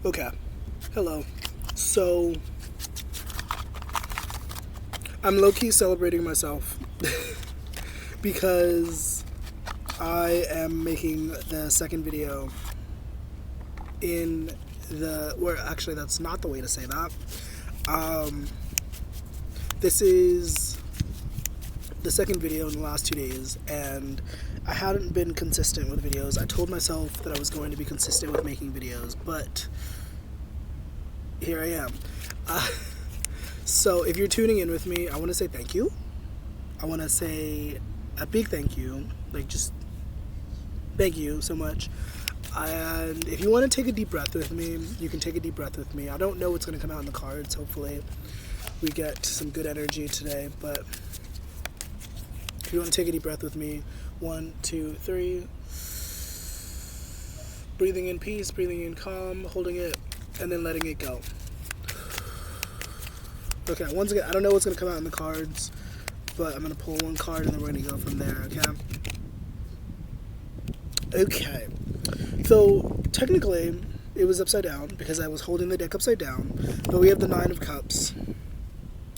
Okay. Hello. So, I'm low-key celebrating myself because I am making the second video in actually, that's not the way to say that. This is the second video in the last 2 days, and I hadn't been consistent with videos. I told myself that I was going to be consistent with making videos, but here I am. So if you're tuning in with me, I want to say thank you. I want to say a big thank you. Just thank you so much. And if you want to take a deep breath with me, you can take a deep breath with me. I don't know what's going to come out in the cards. Hopefully we get some good energy today. But if you want to take a deep breath with me, 1, 2, 3. Breathing in peace, breathing in calm, holding it, and then letting it go. Okay, once again, I don't know what's going to come out in the cards, but I'm going to pull one card and then we're going to go from there, okay? Okay. So, technically, it was upside down because I was holding the deck upside down, but we have the 9 of Cups.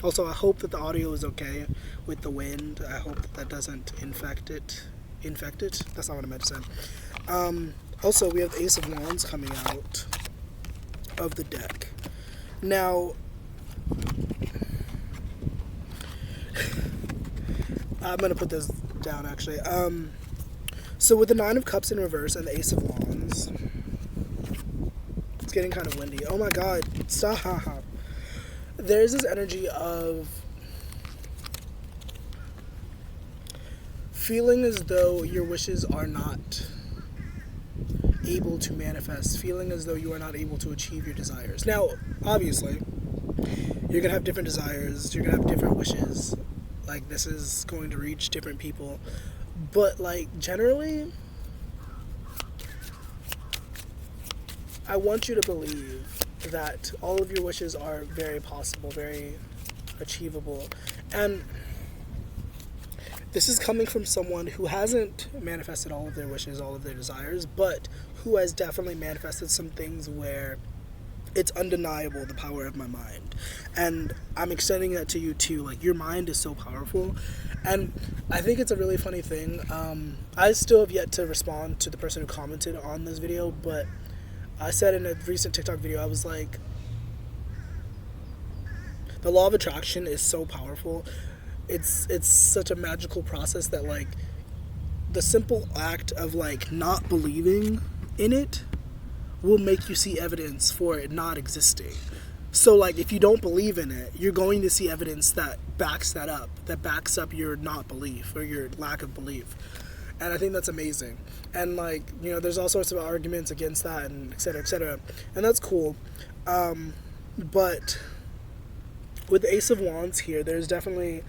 Also, I hope that the audio is okay with the wind. I hope that doesn't infect it. That's not what I meant to say. Also, we have the Ace of Wands coming out of the deck. Now, I'm going to put this down, actually. So with the 9 of Cups in reverse and the Ace of Wands, it's getting kind of windy. Oh my god, stop. There's this energy of feeling as though your wishes are not able to manifest, feeling as though you are not able to achieve your desires. Now, obviously, you're going to have different desires, you're going to have different wishes. This is going to reach different people. But, generally, I want you to believe that all of your wishes are very possible, very achievable. And this is coming from someone who hasn't manifested all of their wishes, all of their desires, but who has definitely manifested some things where it's undeniable, the power of my mind. And I'm extending that to you too. Your mind is so powerful. And I think it's a really funny thing. I still have yet to respond to the person who commented on this video, but I said in a recent TikTok video, I was like, the law of attraction is so powerful. It's such a magical process that the simple act of not believing in it will make you see evidence for it not existing. So if you don't believe in it, you're going to see evidence that backs that up, that backs up your not belief or your lack of belief. And I think that's amazing. And there's all sorts of arguments against that, and et cetera, and that's cool. But with the Ace of Wands here, there's definitely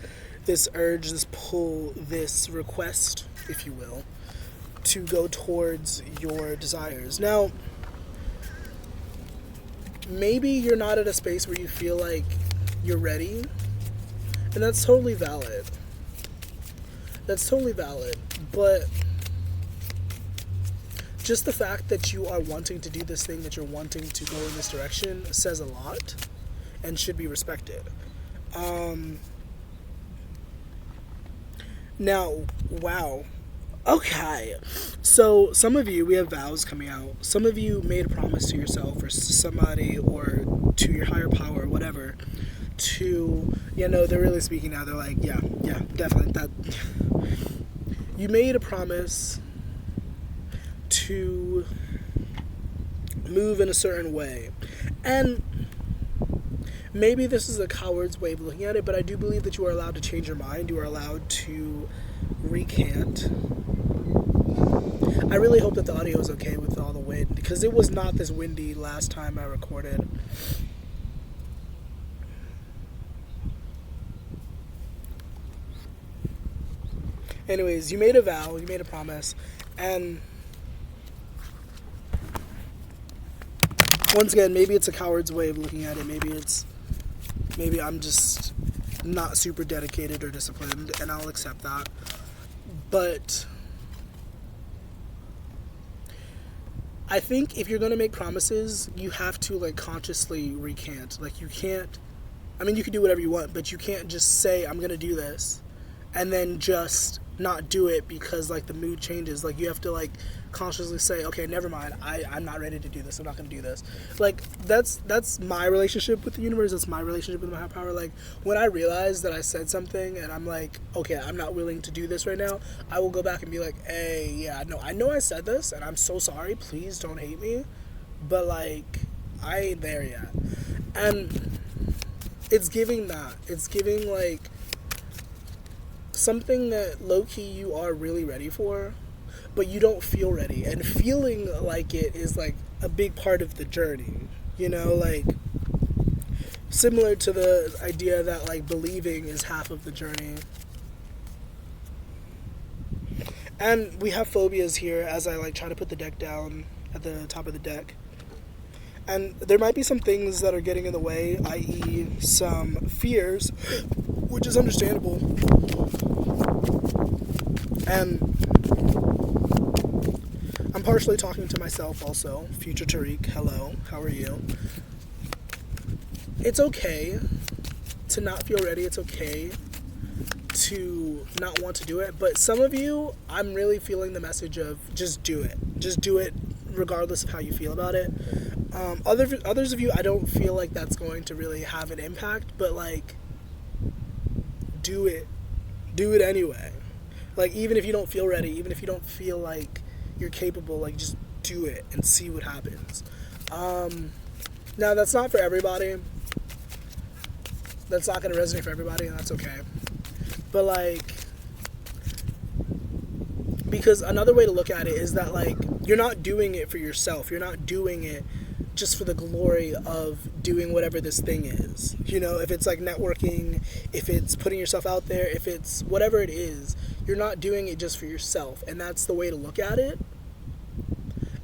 this urge, this pull, this request, if you will, to go towards your desires. Now, maybe you're not at a space where you feel like you're ready, and that's totally valid. But just the fact that you are wanting to do this thing, that you're wanting to go in this direction, says a lot and should be respected. Now, wow. Okay, so some of you, we have vows coming out. Some of you made a promise to yourself or to somebody or to your higher power or whatever to, they're really speaking now. They're like, yeah, definitely. That you made a promise to move in a certain way. And maybe this is a coward's way of looking at it, but I do believe that you are allowed to change your mind. You are allowed to recant. I really hope that the audio is okay with all the wind, because it was not this windy last time I recorded. Anyways, you made a vow, you made a promise, and once again, maybe it's a coward's way of looking at it. Maybe I'm just not super dedicated or disciplined, and I'll accept that. But I think if you're gonna make promises, you have to like consciously recant. Like you can't. I mean, you can do whatever you want, but you can't just say I'm gonna do this, and then just not do it because like the mood changes. Like you have to like consciously say, okay, never mind. I'm not ready to do this. I'm not gonna do this. Like that's my relationship with the universe. That's my relationship with my higher power. Like when I realize that I said something and I'm like, okay, I'm not willing to do this right now, I will go back and be like, hey, yeah, no, I know I said this and I'm so sorry. Please don't hate me, but like I ain't there yet. And it's giving that. It's giving like something that low-key you are really ready for, but you don't feel ready. And feeling like it is like a big part of the journey, you know, like similar to the idea that like believing is half of the journey. And we have phobias here as I like try to put the deck down at the top of the deck. And there might be some things that are getting in the way, i.e. some fears, which is understandable. And I'm partially talking to myself also. Future Tariq, hello, how are you? It's okay to not feel ready. It's okay to not want to do it. But some of you, I'm really feeling the message of just do it. Just do it regardless of how you feel about it. Others of you, I don't feel like that's going to really have an impact, but like, do it anyway. Like, even if you don't feel ready, even if you don't feel like you're capable, like, just do it and see what happens. Now, that's not for everybody. That's not going to resonate for everybody, and that's okay. But like, because another way to look at it is that like, you're not doing it for yourself. You're not doing it just for the glory of doing whatever this thing is. You know, if it's like networking, if it's putting yourself out there, if it's whatever it is, you're not doing it just for yourself. And that's the way to look at it.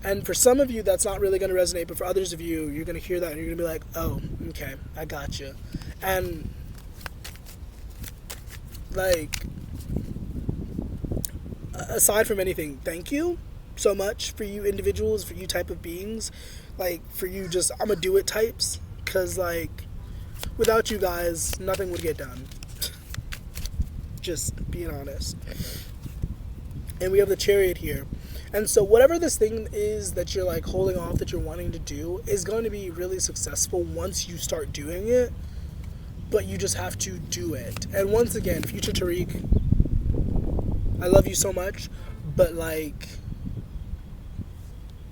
And for some of you, that's not really going to resonate. But for others of you, you're going to hear that and you're going to be like, oh, okay, I got you. And like, aside from anything, thank you so much for you individuals, for you type of beings, like for you just I'ma do it types, because like without you guys nothing would get done. Just being honest. And we have the Chariot here, and so whatever this thing is that you're like holding off, that you're wanting to do, is going to be really successful once you start doing it. But you just have to do it. And once again, Future Tariq, I love you so much, but like,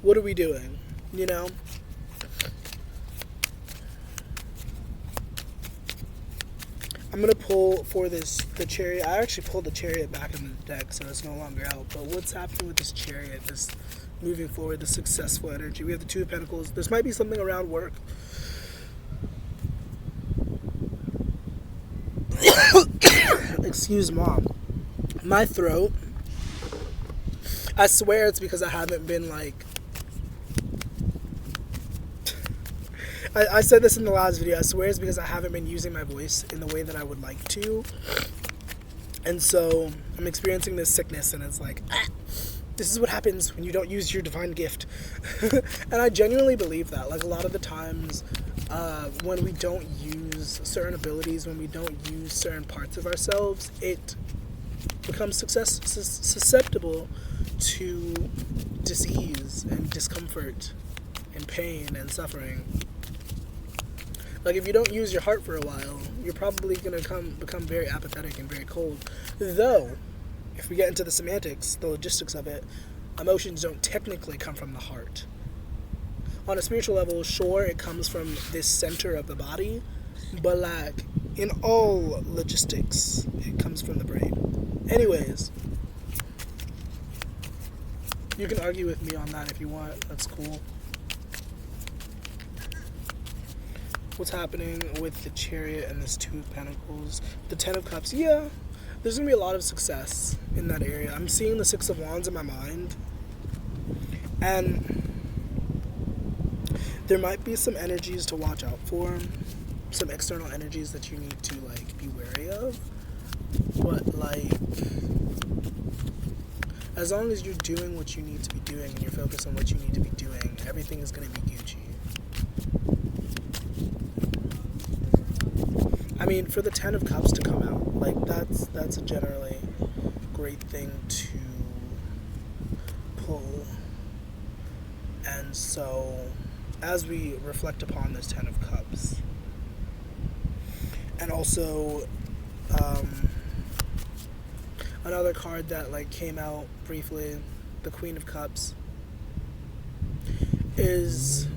what are we doing? You know? I'm gonna pull for the Chariot. I actually pulled the Chariot back in the deck, so it's no longer out. But what's happening with this Chariot, this moving forward, the successful energy? We have the Two of Pentacles. This might be something around work. Excuse mom. My throat. I swear it's because I haven't been like... I said this in the last video. I swear it's because I haven't been using my voice in the way that I would like to. And so I'm experiencing this sickness, and it's like, this is what happens when you don't use your divine gift. And I genuinely believe that. Like, a lot of the times when we don't use certain abilities, when we don't use certain parts of ourselves, it becomes susceptible to disease and discomfort and pain and suffering. Like, if you don't use your heart for a while, you're probably going to become very apathetic and very cold. Though, if we get into the semantics, the logistics of it, emotions don't technically come from the heart. On a spiritual level, sure, it comes from this center of the body, but like, in all logistics, it comes from the brain. Anyways, you can argue with me on that if you want. That's cool. What's happening with the Chariot and this Two of Pentacles? The Ten of Cups, yeah, there's going to be a lot of success in that area. I'm seeing the Six of Wands in my mind. And there might be some energies to watch out for. Some external energies that you need to, like, be wary of. But, like, as long as you're doing what you need to be doing and you're focused on what you need to be doing, everything is going to be Gucci. I mean, for the Ten of Cups to come out, like, that's a generally great thing to pull. And so, as we reflect upon this Ten of Cups, and also another card that like came out briefly, the Queen of Cups, is,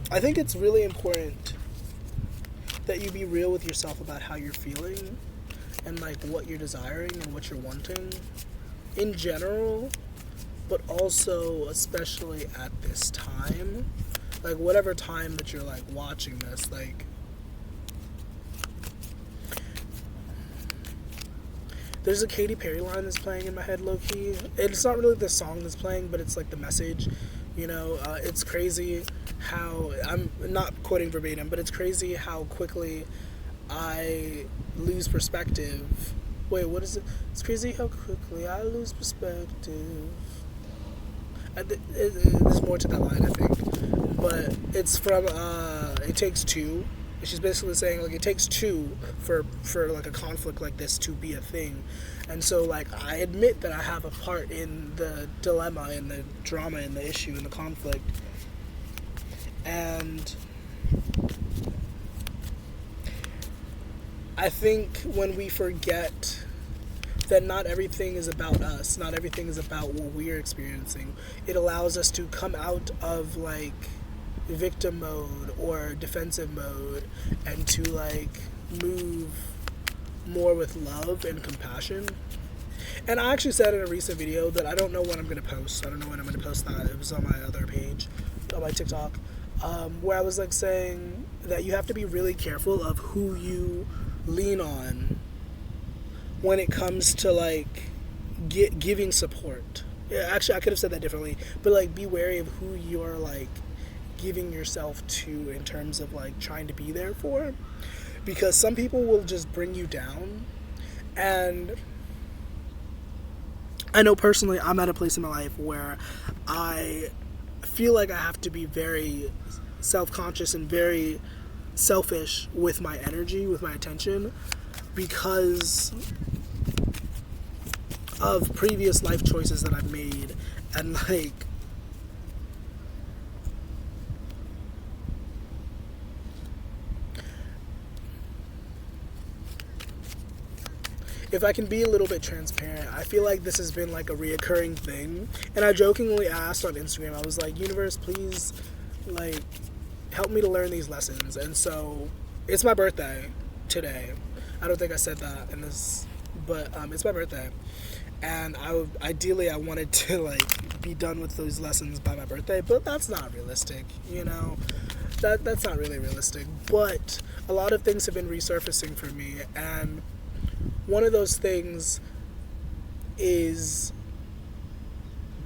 I think it's really important that you be real with yourself about how you're feeling and like what you're desiring and what you're wanting in general, but also especially at this time, like whatever time that you're like watching this, like there's a Katy Perry line that's playing in my head low-key. It's not really the song that's playing, but it's like the message, you know. It's crazy how, I'm not quoting verbatim, but it's crazy how quickly I lose perspective. Wait, what is it? It's crazy how quickly I lose perspective. There's more to that line, I think. But it's from It Takes Two. She's basically saying, like, it takes two for like a conflict like this to be a thing. And so, like, I admit that I have a part in the dilemma and the drama and the issue and the conflict. And I think when we forget that not everything is about us, not everything is about what we're experiencing, it allows us to come out of, like, victim mode or defensive mode and to like move more with love and compassion. And I actually said in a recent video that I don't know when I'm going to post. I don't know when I'm going to post that. It was on my other page, on my TikTok, where I was like saying that you have to be really careful of who you lean on when it comes to like giving support. Yeah, actually I could have said that differently, but like be wary of who you're like giving yourself to in terms of like trying to be there for, because some people will just bring you down. And I know personally I'm at a place in my life where I feel like I have to be very self-conscious and very selfish with my energy, with my attention, because of previous life choices that I've made. And like, if I can be a little bit transparent, I feel like this has been like a reoccurring thing. And I jokingly asked on Instagram, I was like, universe, please, like, help me to learn these lessons. And so it's my birthday today. I don't think I said that in this, but it's my birthday. And ideally I wanted to like be done with those lessons by my birthday, but that's not realistic, you know. That's not really realistic. But a lot of things have been resurfacing for me, and one of those things is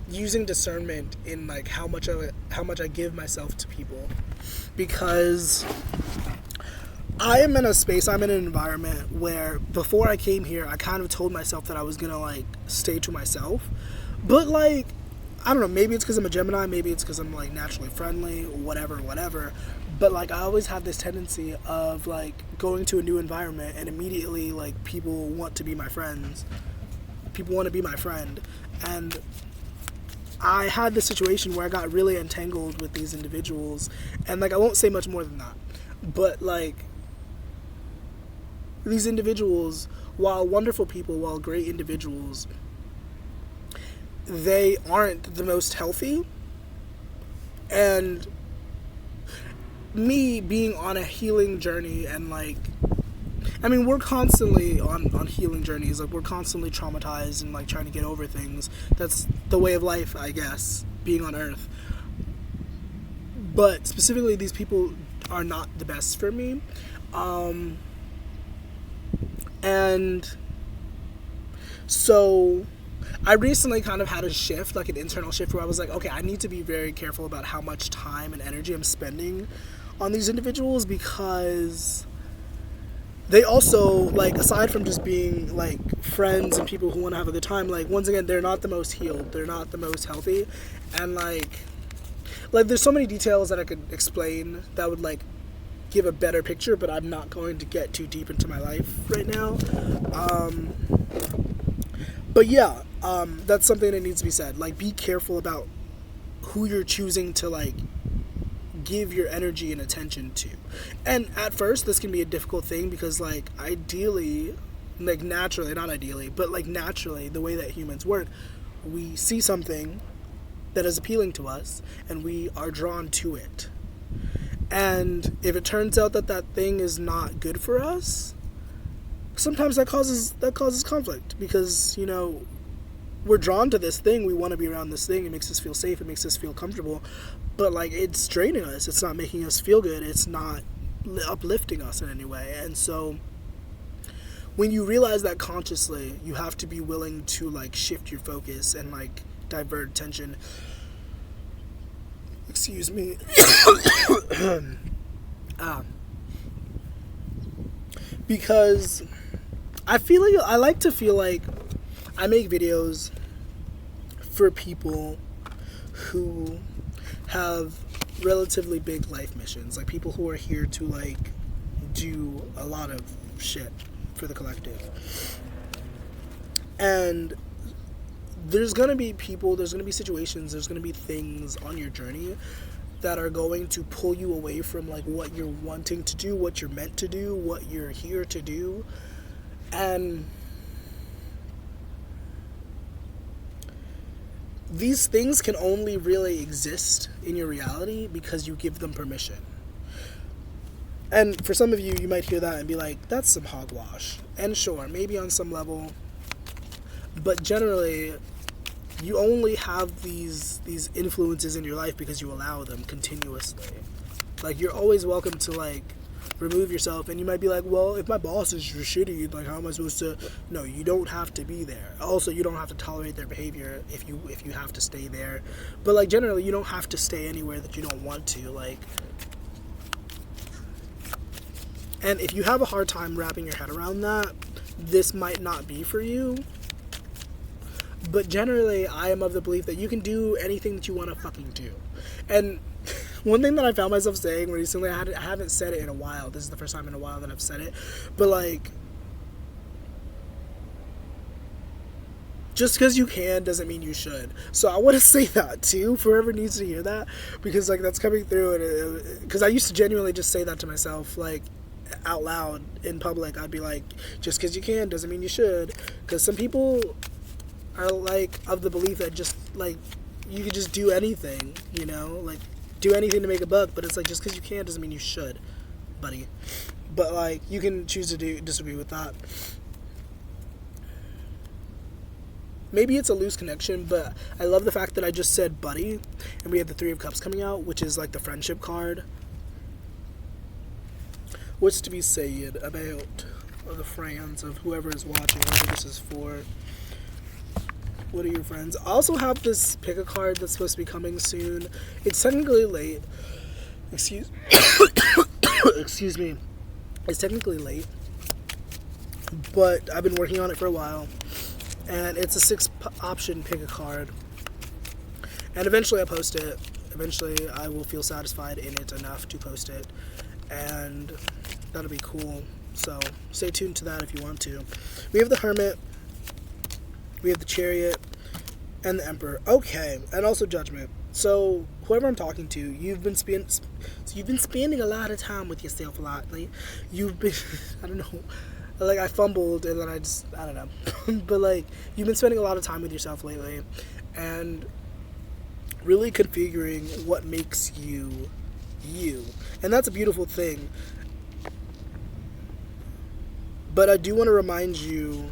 using discernment in like how much I give myself to people, because I am in a space, I'm in an environment where before I came here, I kind of told myself that I was gonna like stay to myself, but like, I don't know, maybe it's because I'm a Gemini, maybe it's because I'm like naturally friendly, whatever, but like I always have this tendency of like going to a new environment and immediately like people want to be my friends, people want to be my friend. And I had this situation where I got really entangled with these individuals, and like I won't say much more than that, but like these individuals, while wonderful people, while great individuals, they aren't the most healthy. And me being on a healing journey, and like, I mean, we're constantly on healing journeys, like we're constantly traumatized and like trying to get over things. That's the way of life, I guess, being on earth. But specifically, these people are not the best for me. And so I recently kind of had a shift, like an internal shift, where I was like, okay, I need to be very careful about how much time and energy I'm spending on these individuals, because they also, like, aside from just being like friends and people who want to have a good time, like, once again, they're not the most healed, they're not the most healthy, and like there's so many details that I could explain that would like give a better picture, but I'm not going to get too deep into my life right now. But yeah, that's something that needs to be said. Like, be careful about who you're choosing to like give your energy and attention to. And at first this can be a difficult thing because like ideally, like naturally, not ideally, but like naturally, the way that humans work, we see something that is appealing to us and we are drawn to it. And if it turns out that that thing is not good for us, sometimes that causes conflict because, you know, we're drawn to this thing, we want to be around this thing, it makes us feel safe, it makes us feel comfortable, but like it's draining us, it's not making us feel good, it's not uplifting us in any way. And so when you realize that consciously, you have to be willing to like shift your focus and like divert attention. Excuse me. Because I like to feel like I make videos for people who have relatively big life missions, like people who are here to like do a lot of shit for the collective. And there's gonna be people, there's gonna be situations, there's gonna be things on your journey that are going to pull you away from like what you're wanting to do, what you're meant to do, what you're here to do. And these things can only really exist in your reality because you give them permission. And for some of you, you might hear that and be like, that's some hogwash. And sure, maybe on some level, but generally, you only have these influences in your life because you allow them continuously. Like, you're always welcome to like remove yourself, and you might be like, well, if my boss is shitty, like how am I supposed to? No, you don't have to be there. Also, you don't have to tolerate their behavior if you have to stay there. But like generally, you don't have to stay anywhere that you don't want to. Like, and if you have a hard time wrapping your head around that, this might not be for you. But generally, I am of the belief that you can do anything that you want to fucking do. And one thing that I found myself saying recently, I haven't said it in a while. This is the first time in a while that I've said it. But like, just because you can doesn't mean you should. So I want to say that too, for whoever needs to hear that. Because like, that's coming through. And because I used to genuinely just say that to myself, like, out loud in public. I'd be like, just because you can doesn't mean you should. Because some people are like of the belief that just like you could just do anything, you know, like do anything to make a buck, but it's like just because you can doesn't mean you should, buddy. But like you can choose to disagree with that. Maybe it's a loose connection, but I love the fact that I just said buddy and we had the Three of Cups coming out, which is like the friendship card. What's to be said about the friends of whoever is watching, whoever this is for? What are your friends? I also have this pick a card that's supposed to be coming soon. It's technically late. Excuse me. It's technically late, but I've been working on it for a while. And it's a 6-option pick a card. And eventually I'll post it. Eventually I will feel satisfied in it enough to post it. And that'll be cool. So stay tuned to that if you want to. We have the Hermit. We have the Chariot and the Emperor. Okay, and also Judgment. So whoever I'm talking to, you've been spending a lot of time with yourself a lot. Like, you've been, I don't know, like I fumbled and then I don't know. But like, you've been spending a lot of time with yourself lately and really configuring what makes you you. And that's a beautiful thing. But I do want to remind you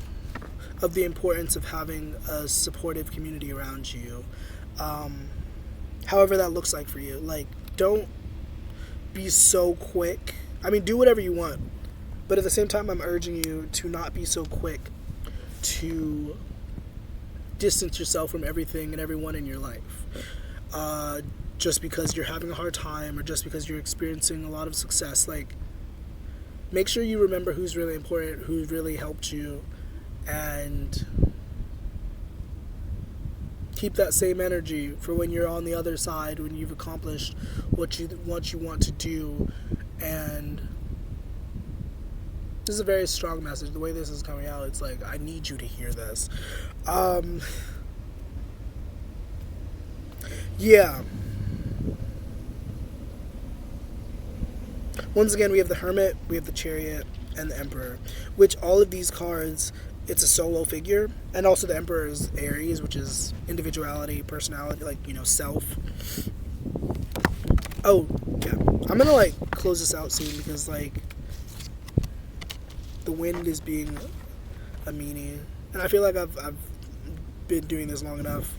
of the importance of having a supportive community around you, however that looks like for you. Like, don't be so quick. I mean, do whatever you want, but at the same time, I'm urging you to not be so quick to distance yourself from everything and everyone in your life, just because you're having a hard time or just because you're experiencing a lot of success. Like, make sure you remember who's really important, who really helped you, and keep that same energy for when you're on the other side, when you've accomplished what you want to do. And this is a very strong message. The way this is coming out, it's like, I need you to hear this. Yeah. Once again, we have the Hermit, we have the Chariot, and the Emperor, which all of these cards, it's a solo figure. And also the Emperor is Aries, which is individuality, personality, like, self. Oh, yeah. I'm gonna, close this out soon because, the wind is being a meanie. And I feel like I've been doing this long enough.